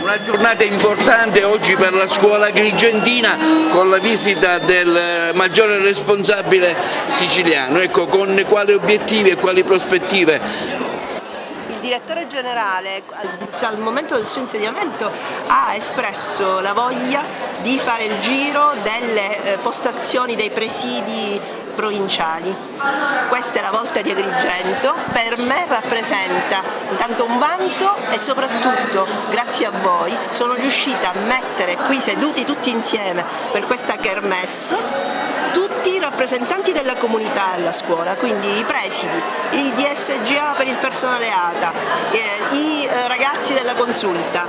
Una giornata importante oggi per la scuola agrigentina con la visita del maggiore responsabile siciliano. Ecco, con quali obiettivi e quali prospettive? Il direttore generale al momento del suo insediamento ha espresso la voglia di fare il giro delle postazioni dei presidi provinciali. Questa è la volta di Agrigento, per me rappresenta intanto un vanto e soprattutto grazie a voi sono riuscita a mettere qui seduti tutti insieme per questa kermesse tutti i rappresentanti della comunità alla scuola, quindi i presidi, i DSGA per il personale ATA, i ragazzi della consulta,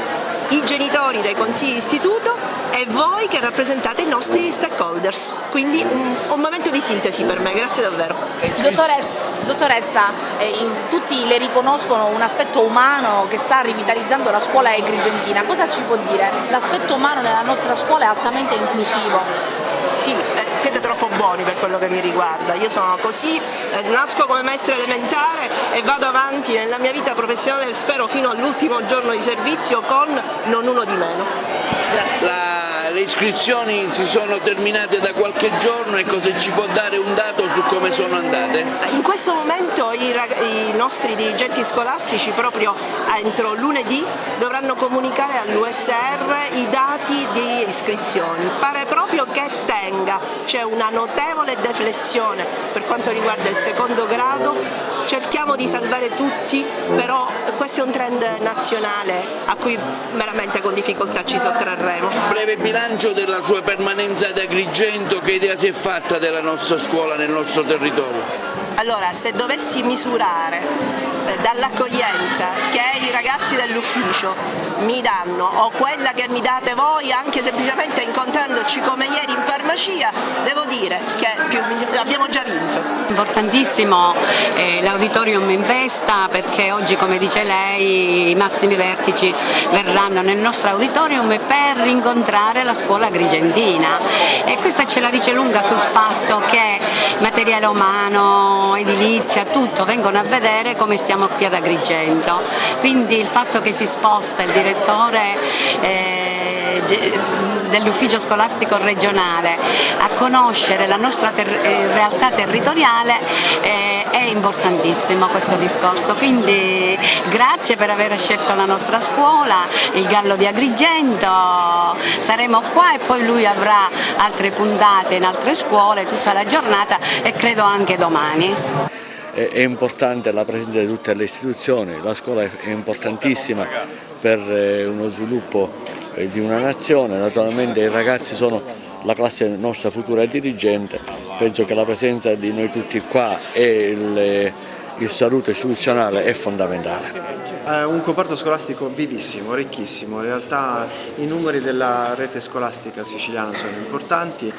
i genitori dei consigli d'istituto e voi che rappresentate i nostri stakeholders, quindi un momento di sintesi per me, grazie davvero. Dottoressa, tutti le riconoscono un aspetto umano che sta rivitalizzando la scuola agrigentina, cosa ci può dire? L'aspetto umano nella nostra scuola è altamente inclusivo. Sì, siete troppo buoni per quello che mi riguarda, io sono così, nasco come maestra elementare e vado avanti nella mia vita professionale, spero fino all'ultimo giorno di servizio con non uno di meno. Grazie. Le iscrizioni si sono terminate da qualche giorno e cosa ci può dare un dato su come sono andate? In questo momento i nostri dirigenti scolastici proprio entro lunedì dovranno comunicare all'USR i dati di iscrizioni. Pare proprio che tenga, c'è una notevole deflessione per quanto riguarda il secondo grado, cerchiamo di salvare tutti, però questo è un trend nazionale a cui veramente con difficoltà ci sottrarremo. Breve bilancio della sua permanenza ad Agrigento, che idea si è fatta della nostra scuola nel nostro territorio? Allora, se dovessi misurare dall'accoglienza che i ragazzi dell'ufficio mi danno o quella che mi date voi anche semplicemente incontrandoci come ieri in farmacia, devo dire che abbiamo già vinto. Importantissimo l'auditorium Investa, perché oggi, come dice lei, i massimi vertici verranno nel nostro auditorium per incontrare la scuola agrigentina e questa ce la dice lunga sul fatto che materiale umano, edilizia, tutto vengono a vedere come stiamo qui ad Agrigento, quindi il fatto che si sposta il direttore dell'ufficio scolastico regionale a conoscere la nostra realtà territoriale è importantissimo questo discorso, quindi grazie per aver scelto la nostra scuola, il Gallo di Agrigento, saremo qua e poi lui avrà altre puntate in altre scuole tutta la giornata e credo anche domani. È importante la presenza di tutte le istituzioni, la scuola è importantissima per uno sviluppo di una nazione, naturalmente i ragazzi sono la classe nostra futura dirigente, penso che la presenza di noi tutti qua e il saluto istituzionale è fondamentale. Un comparto scolastico vivissimo, ricchissimo, in realtà i numeri della rete scolastica siciliana sono importanti,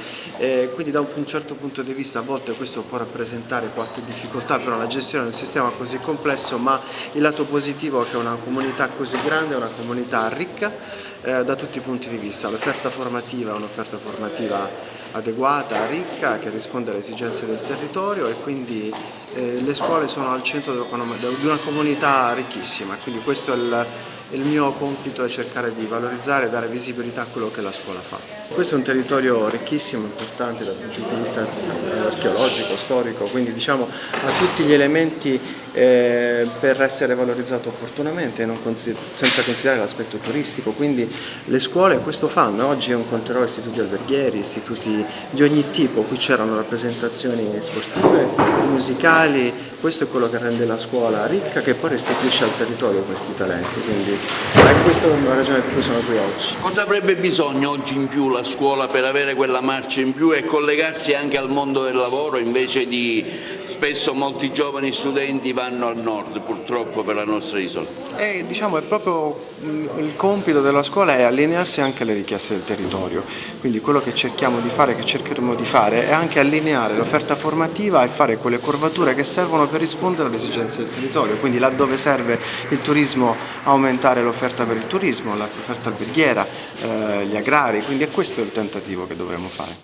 quindi da un certo punto di vista a volte questo può rappresentare qualche difficoltà, però la gestione di un sistema così complesso, ma il lato positivo è che una comunità così grande è una comunità ricca da tutti i punti di vista. L'offerta formativa è un'offerta formativa adeguata, ricca, che risponde alle esigenze del territorio e quindi le scuole sono al centro di una comunità ricchissima, quindi questo è il mio compito, è cercare di valorizzare e dare visibilità a quello che la scuola fa. Questo è un territorio ricchissimo, importante dal punto di vista archeologico, storico, quindi diciamo ha tutti gli elementi per essere valorizzato opportunamente, senza considerare l'aspetto turistico, quindi le scuole questo fanno. Oggi io incontrerò istituti alberghieri, istituti di ogni tipo, qui c'erano rappresentazioni sportive, musicali, questo è quello che rende la scuola ricca, che poi restituisce al territorio questi talenti, quindi insomma, questa è una ragione per cui sono qui oggi. Cosa avrebbe bisogno oggi in più la scuola per avere quella marcia in più e collegarsi anche al mondo del lavoro, invece di spesso molti giovani studenti vanno al nord purtroppo per la nostra isola? Diciamo è proprio il compito della scuola è allinearsi anche alle richieste del territorio, quindi quello che cerchiamo di fare, che cercheremo di fare è anche allineare l'offerta formativa e fare quelle curvature che servono per rispondere alle esigenze del territorio, quindi laddove serve il turismo aumentare l'offerta per il turismo, l'offerta alberghiera, gli agrari, quindi è questo il tentativo che dovremo fare.